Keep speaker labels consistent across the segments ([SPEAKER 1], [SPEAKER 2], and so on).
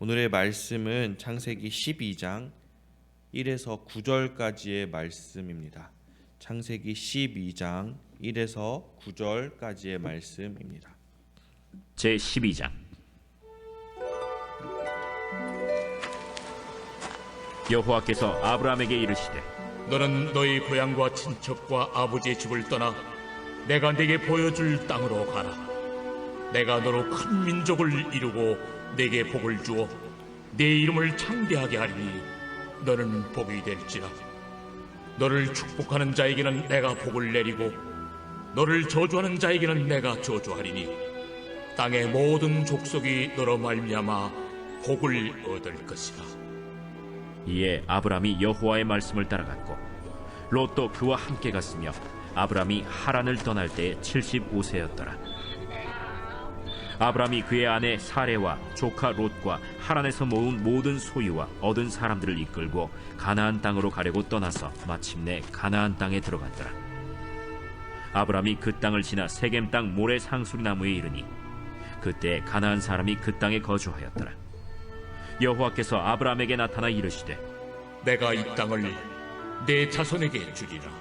[SPEAKER 1] 오늘의 말씀은 창세기 12장 1에서 9절까지의 말씀입니다. 창세기 12장 1에서 9절까지의 말씀입니다.
[SPEAKER 2] 제12장. 여호와께서 아브라함에게 이르시되
[SPEAKER 3] 너는 너희 고향과 친척과 아버지의 집을 떠나 내가 네게 보여줄 땅으로 가라. 내가 너로 큰 민족을 이루고 네게 복을 주어 네 이름을 창대하게 하리니 너는 복이 될지라. 너를 축복하는 자에게는 내가 복을 내리고 너를 저주하는 자에게는 내가 저주하리니 땅의 모든 족속이 너로 말미암아 복을 얻을 것이라.
[SPEAKER 2] 이에 아브라함이 여호와의 말씀을 따라갔고 롯도 그와 함께 갔으며 아브라함이 하란을 떠날 때에 75세였더라. 아브라함이 그의 아내 사레와 조카 롯과 하란에서 모은 모든 소유와 얻은 사람들을 이끌고 가나안 땅으로 가려고 떠나서 마침내 가나안 땅에 들어갔더라. 아브라함이 그 땅을 지나 세겜 땅 모래 상수리 나무에 이르니 그때 가나안 사람이 그 땅에 거주하였더라. 여호와께서 아브라함에게 나타나 이르시되
[SPEAKER 3] 내가 이 땅을 내 자손에게 주리라.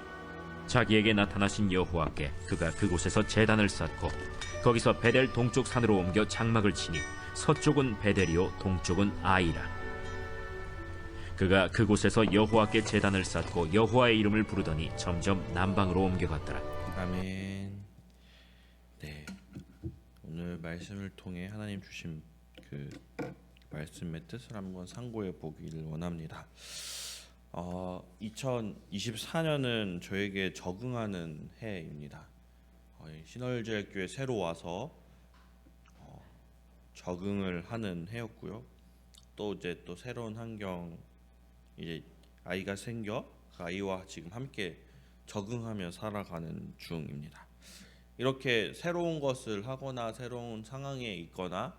[SPEAKER 2] 자기에게 나타나신 여호와께 그가 그곳에서 제단을 쌓고 거기서 베델 동쪽 산으로 옮겨 장막을 치니 서쪽은 베델이요 동쪽은 아이라. 그가 그곳에서 여호와께 제단을 쌓고 여호와의 이름을 부르더니 점점 남방으로 옮겨갔더라.
[SPEAKER 1] 아멘. 네, 오늘 말씀을 통해 하나님 주신 그 말씀의 뜻을 한번 상고해 보기를 원합니다. 2024년은 저에게 적응하는 해입니다. 신월제일교회 새로 와서 적응을 하는 해였고요. 또 이제 또 새로운 환경, 이제 아이가 생겨 그 아이와 지금 함께 적응하며 살아가는 중입니다. 이렇게 새로운 것을 하거나 새로운 상황에 있거나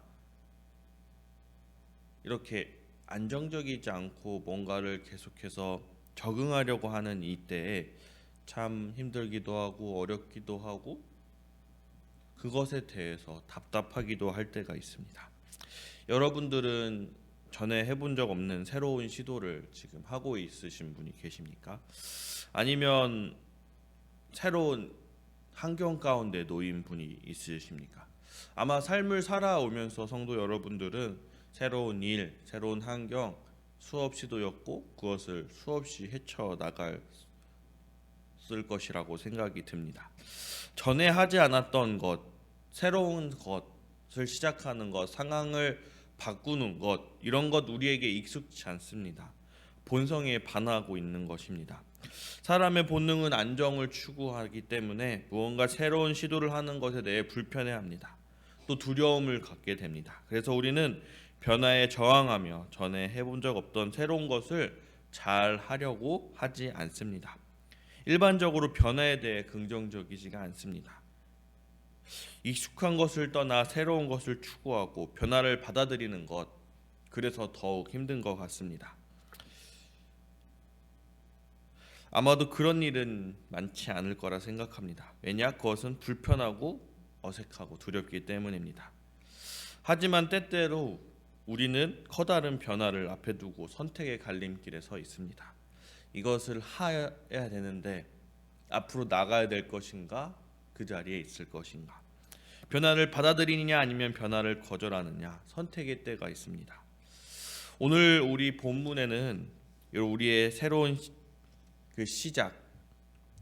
[SPEAKER 1] 이렇게 안정적이지 않고 뭔가를 계속해서 적응하려고 하는 이때에 참 힘들기도 하고 어렵기도 하고 그것에 대해서 답답하기도 할 때가 있습니다. 여러분들은 전에 해본 적 없는 새로운 시도를 지금 하고 있으신 분이 계십니까? 아니면 새로운 환경 가운데 놓인 분이 있으십니까? 아마 삶을 살아오면서 성도 여러분들은 새로운 일, 새로운 환경 수없이 도였고 그것을 수없이 헤쳐나갈 것이라고 생각이 듭니다. 전에 하지 않았던 것, 새로운 것을 시작하는 것, 상황을 바꾸는 것, 이런 것 우리에게 익숙치 않습니다. 본성에 반하고 있는 것입니다. 사람의 본능은 안정을 추구하기 때문에 무언가 새로운 시도를 하는 것에 대해 불편해합니다. 또 두려움을 갖게 됩니다. 그래서 우리는 변화에 저항하며 전에 해본 적 없던 새로운 것을 잘 하려고 하지 않습니다. 일반적으로 변화에 대해 긍정적이지가 않습니다. 익숙한 것을 떠나 새로운 것을 추구하고 변화를 받아들이는 것, 그래서 더욱 힘든 것 같습니다. 아마도 그런 일은 많지 않을 거라 생각합니다. 왜냐? 그것은 불편하고 어색하고 두렵기 때문입니다. 하지만 때때로 우리는 커다란 변화를 앞에 두고 선택의 갈림길에 서 있습니다. 이것을 해야 되는데 앞으로 나가야 될 것인가? 그 자리에 있을 것인가? 변화를 받아들이느냐 아니면 변화를 거절하느냐? 선택의 때가 있습니다. 오늘 우리 본문에는 우리의 새로운 그 시작,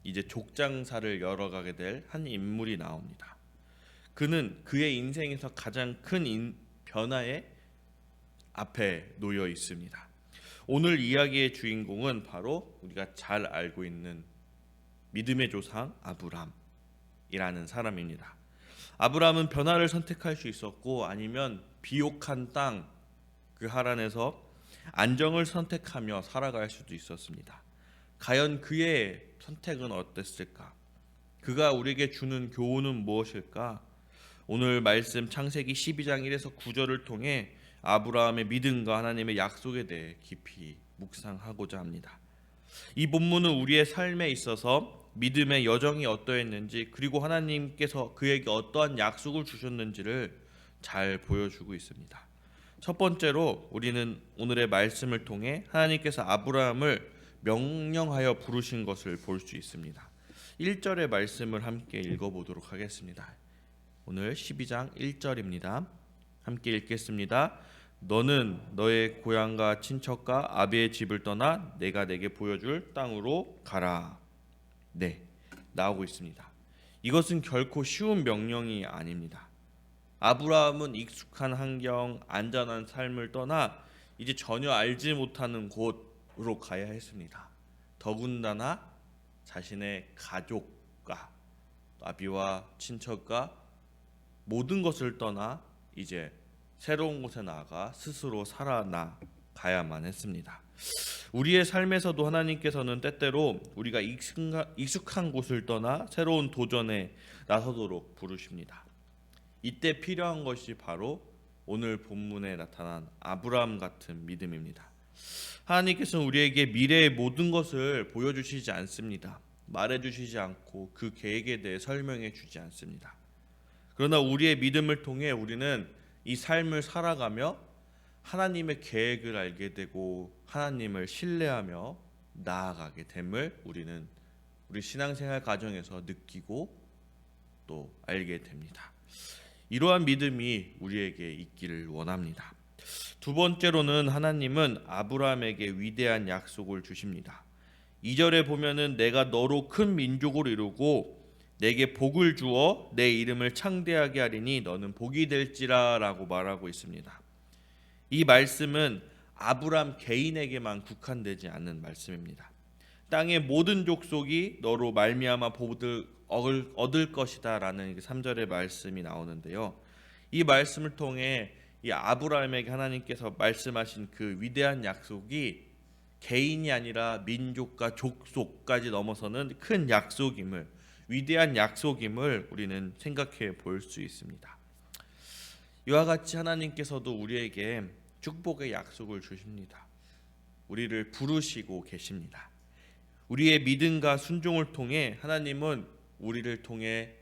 [SPEAKER 1] 이제 족장사를 열어가게 될 한 인물이 나옵니다. 그는 그의 인생에서 가장 큰 변화의 앞에 놓여 있습니다. 오늘 이야기의 주인공은 바로 우리가 잘 알고 있는 믿음의 조상 아브람이라는 사람입니다. 아브람은 변화를 선택할 수 있었고 아니면 비옥한 땅 그 하란에서 안정을 선택하며 살아갈 수도 있었습니다. 과연 그의 선택은 어땠을까? 그가 우리에게 주는 교훈은 무엇일까? 오늘 말씀 창세기 12장 1에서 9절을 통해 아브라함의 믿음과 하나님의 약속에 대해 깊이 묵상하고자 합니다. 이 본문은 우리의 삶에 있어서 믿음의 여정이 어떠했는지 그리고 하나님께서 그에게 어떠한 약속을 주셨는지를 잘 보여주고 있습니다. 첫 번째로 우리는 오늘의 말씀을 통해 하나님께서 아브라함을 명령하여 부르신 것을 볼 수 있습니다. 1절의 말씀을 함께 읽어보도록 하겠습니다. 오늘 12장 1절입니다. 함께 읽겠습니다. 너는 너의 고향과 친척과 아비의 집을 떠나 내가 내게 보여줄 땅으로 가라. 네, 나오고 있습니다. 이것은 결코 쉬운 명령이 아닙니다. 아브라함은 익숙한 환경, 안전한 삶을 떠나 이제 전혀 알지 못하는 곳으로 가야 했습니다. 더군다나 자신의 가족과 아비와 친척과 모든 것을 떠나 이제 새로운 곳에 나가 스스로 살아나가야만 했습니다. 우리의 삶에서도 하나님께서는 때때로 우리가 익숙한 곳을 떠나 새로운 도전에 나서도록 부르십니다. 이때 필요한 것이 바로 오늘 본문에 나타난 아브라함 같은 믿음입니다. 하나님께서는 우리에게 미래의 모든 것을 보여주시지 않습니다. 말해주시지 않고 그 계획에 대해 설명해 주지 않습니다. 그러나 우리의 믿음을 통해 우리는 이 삶을 살아가며 하나님의 계획을 알게 되고 하나님을 신뢰하며 나아가게 됨을 우리는 우리 신앙생활 과정에서 느끼고 또 알게 됩니다. 이러한 믿음이 우리에게 있기를 원합니다. 두 번째로는 하나님은 아브라함에게 위대한 약속을 주십니다. 2절에 보면은 내가 너로 큰 민족을 이루고 내게 복을 주어 내 이름을 창대하게 하리니 너는 복이 될지라 라고 말하고 있습니다. 이 말씀은 아브라함 개인에게만 국한되지 않는 말씀입니다. 땅의 모든 족속이 너로 말미암아 복을 얻을 것이다 라는 3절의 말씀이 나오는데요. 이 말씀을 통해 이 아브라함에게 하나님께서 말씀하신 그 위대한 약속이 개인이 아니라 민족과 족속까지 넘어서는 큰 약속임을, 위대한 약속임을 우리는 생각해 볼 수 있습니다. 이와 같이 하나님께서도 우리에게 축복의 약속을 주십니다. 우리를 부르시고 계십니다. 우리의 믿음과 순종을 통해 하나님은 우리를 통해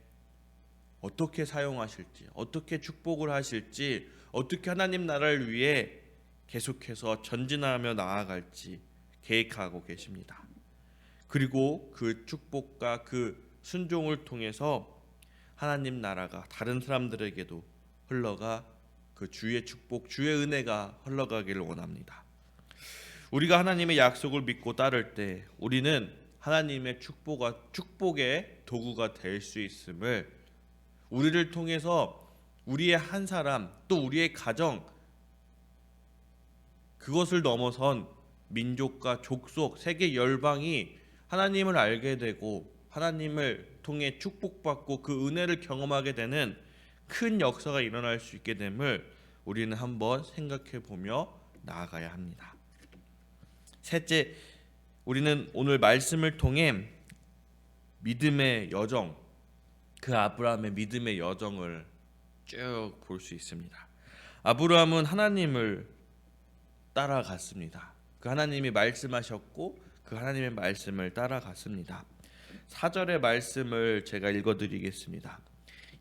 [SPEAKER 1] 어떻게 사용하실지, 어떻게 축복을 하실지, 어떻게 하나님 나라를 위해 계속해서 전진하며 나아갈지 계획하고 계십니다. 그리고 그 축복과 그 순종을 통해서 하나님 나라가 다른 사람들에게도 흘러가 그 주의 축복, 주의 은혜가 흘러가기를 원합니다. 우리가 하나님의 약속을 믿고 따를 때 우리는 하나님의 축복의 도구가 될 수 있음을, 우리를 통해서 우리의 한 사람 또 우리의 가정, 그것을 넘어선 민족과 족속, 세계 열방이 하나님을 알게 되고 하나님을 통해 축복받고 그 은혜를 경험하게 되는 큰 역사가 일어날 수 있게 됨을 우리는 한번 생각해 보며 나아가야 합니다. 셋째, 우리는 오늘 말씀을 통해 믿음의 여정, 그 아브라함의 믿음의 여정을 쭉 볼 수 있습니다. 아브라함은 하나님을 따라갔습니다. 그 하나님이 말씀하셨고 그 하나님의 말씀을 따라갔습니다. 4절의 말씀을 제가 읽어드리겠습니다.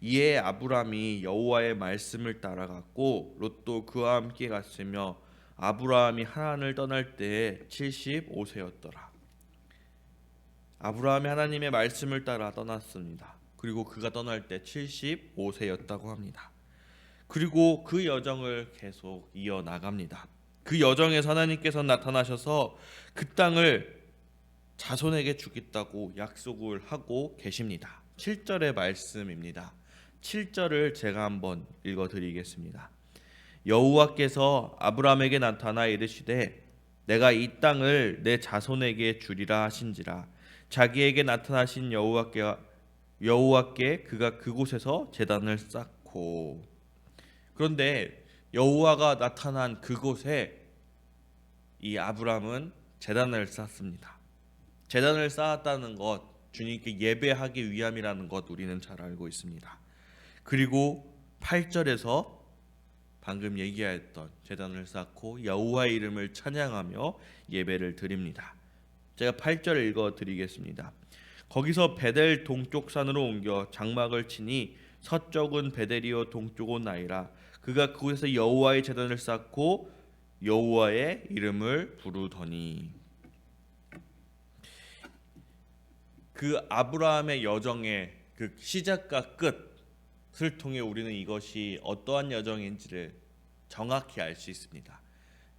[SPEAKER 1] 이에 아브라함이 여호와의 말씀을 따라갔고 롯도 그와 함께 갔으며 아브라함이 하란을 떠날 때에 75세였더라. 아브라함이 하나님의 말씀을 따라 떠났습니다. 그리고 그가 떠날 때 75세였다고 합니다. 그리고 그 여정을 계속 이어나갑니다. 그 여정에서 하나님께서 나타나셔서 그 땅을 자손에게 주겠다고 약속을 하고 계십니다. 7절의 말씀입니다. 7절을 제가 한번 읽어드리겠습니다. 여호와께서 아브라함에게 나타나 이르시되 내가 이 땅을 내 자손에게 주리라 하신지라. 자기에게 나타나신 여호와께 그가 그곳에서 제단을 쌓고. 그런데 여호와가 나타난 그곳에 이 아브라함은 제단을 쌓습니다. 제단을 쌓았다는 것, 주님께 예배하기 위함이라는 것 우리는 잘 알고 있습니다. 그리고 8절에서 방금 얘기했던 제단을 쌓고 여호와의 이름을 찬양하며 예배를 드립니다. 제가 8절을 읽어드리겠습니다. 거기서 베델 동쪽 산으로 옮겨 장막을 치니 서쪽은 베델이요 동쪽은 나이라. 그가 그곳에서 여호와의 제단을 쌓고 여호와의 이름을 부르더니. 그 아브라함의 여정의 그 시작과 끝을 통해 우리는 이것이 어떠한 여정인지를 정확히 알 수 있습니다.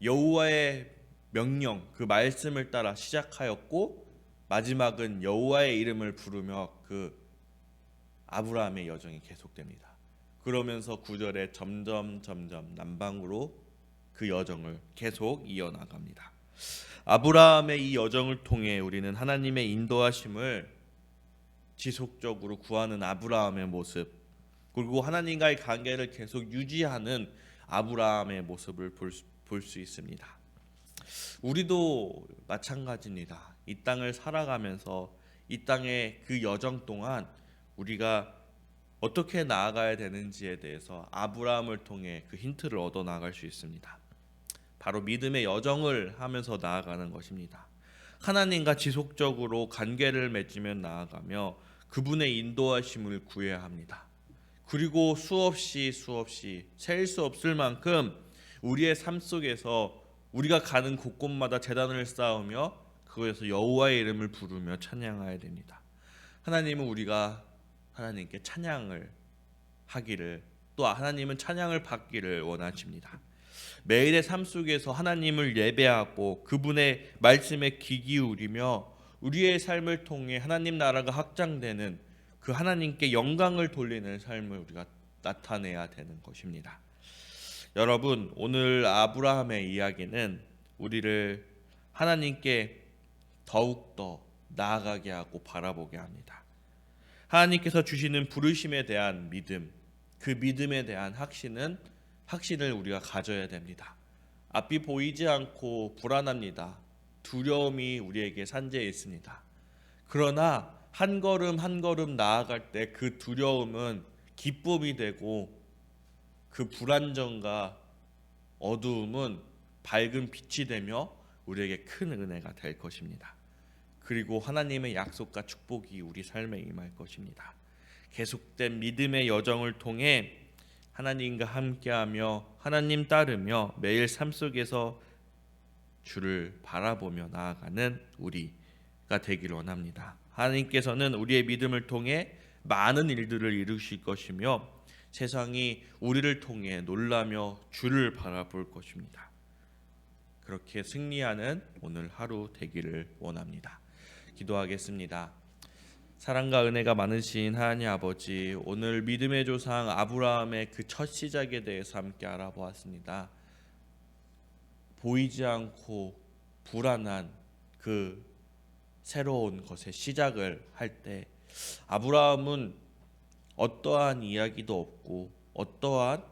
[SPEAKER 1] 여호와의 명령, 그 말씀을 따라 시작하였고 마지막은 여호와의 이름을 부르며 그 아브라함의 여정이 계속됩니다. 그러면서 9절에 점점 남방으로 그 여정을 계속 이어나갑니다. 아브라함의 이 여정을 통해 우리는 하나님의 인도하심을 지속적으로 구하는 아브라함의 모습, 그리고 하나님과의 관계를 계속 유지하는 아브라함의 모습을 볼 수 있습니다. 우리도 마찬가지입니다. 이 땅을 살아가면서 이 땅의 그 여정 동안 우리가 어떻게 나아가야 되는지에 대해서 아브라함을 통해 그 힌트를 얻어 나갈 수 있습니다. 바로 믿음의 여정을 하면서 나아가는 것입니다. 하나님과 지속적으로 관계를 맺으며 나아가며 그분의 인도하심을 구해야 합니다. 그리고 수없이 셀 수 없을 만큼 우리의 삶 속에서 우리가 가는 곳곳마다 제단을 쌓으며 그곳에서 여호와의 이름을 부르며 찬양해야 됩니다. 하나님은 우리가 하나님께 찬양을 하기를, 또 하나님은 찬양을 받기를 원하십니다. 매일의 삶 속에서 하나님을 예배하고 그분의 말씀에 귀 기울이며 우리의 삶을 통해 하나님 나라가 확장되는 그 하나님께 영광을 돌리는 삶을 우리가 나타내야 되는 것입니다. 여러분, 오늘 아브라함의 이야기는 우리를 하나님께 더욱더 나아가게 하고 바라보게 합니다. 하나님께서 주시는 부르심에 대한 믿음, 그 믿음에 대한 확신을 우리가 가져야 됩니다. 앞이 보이지 않고 불안합니다. 두려움이 우리에게 산재해 있습니다. 그러나 한 걸음 한 걸음 나아갈 때 그 두려움은 기쁨이 되고 그 불안정과 어두움은 밝은 빛이 되며 우리에게 큰 은혜가 될 것입니다. 그리고 하나님의 약속과 축복이 우리 삶에 임할 것입니다. 계속된 믿음의 여정을 통해 하나님과 함께하며 하나님 따르며 매일 삶 속에서 주를 바라보며 나아가는 우리가 되기를 원합니다. 하나님께서는 우리의 믿음을 통해 많은 일들을 이루실 것이며 세상이 우리를 통해 놀라며 주를 바라볼 것입니다. 그렇게 승리하는 오늘 하루 되기를 원합니다. 기도하겠습니다. 사랑과 은혜가 많으신 하나님 아버지, 오늘 믿음의 조상 아브라함의 그 첫 시작에 대해서 함께 알아보았습니다. 보이지 않고 불안한 그 새로운 것의 시작을 할 때 아브라함은 어떠한 이야기도 없고 어떠한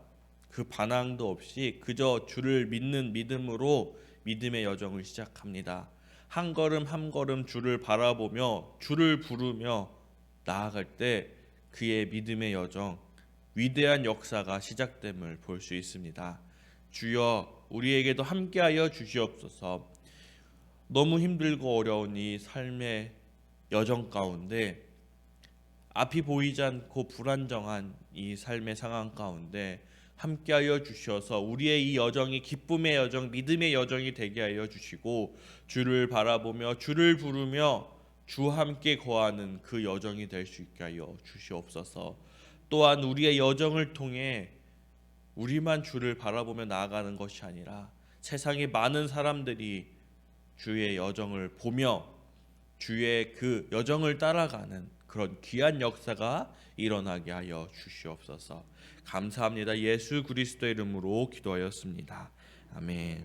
[SPEAKER 1] 그 반항도 없이 그저 주를 믿는 믿음으로 믿음의 여정을 시작합니다. 한 걸음 한 걸음 주를 바라보며 주를 부르며 나아갈 때 그의 믿음의 여정, 위대한 역사가 시작됨을 볼 수 있습니다. 주여, 우리에게도 함께하여 주시옵소서. 너무 힘들고 어려운 이 삶의 여정 가운데, 앞이 보이지 않고 불안정한 이 삶의 상황 가운데 함께하여 주셔서 우리의 이 여정이 기쁨의 여정, 믿음의 여정이 되게 하여 주시고 주를 바라보며 주를 부르며 주와 함께 거하는 그 여정이 될 수 있게 하여 주시옵소서. 또한 우리의 여정을 통해 우리만 주를 바라보며 나아가는 것이 아니라 세상의 많은 사람들이 주의 여정을 보며 주의 그 여정을 따라가는 그런 귀한 역사가 일어나게 하여 주시옵소서. 감사합니다. 예수 그리스도의 이름으로 기도하였습니다. 아멘.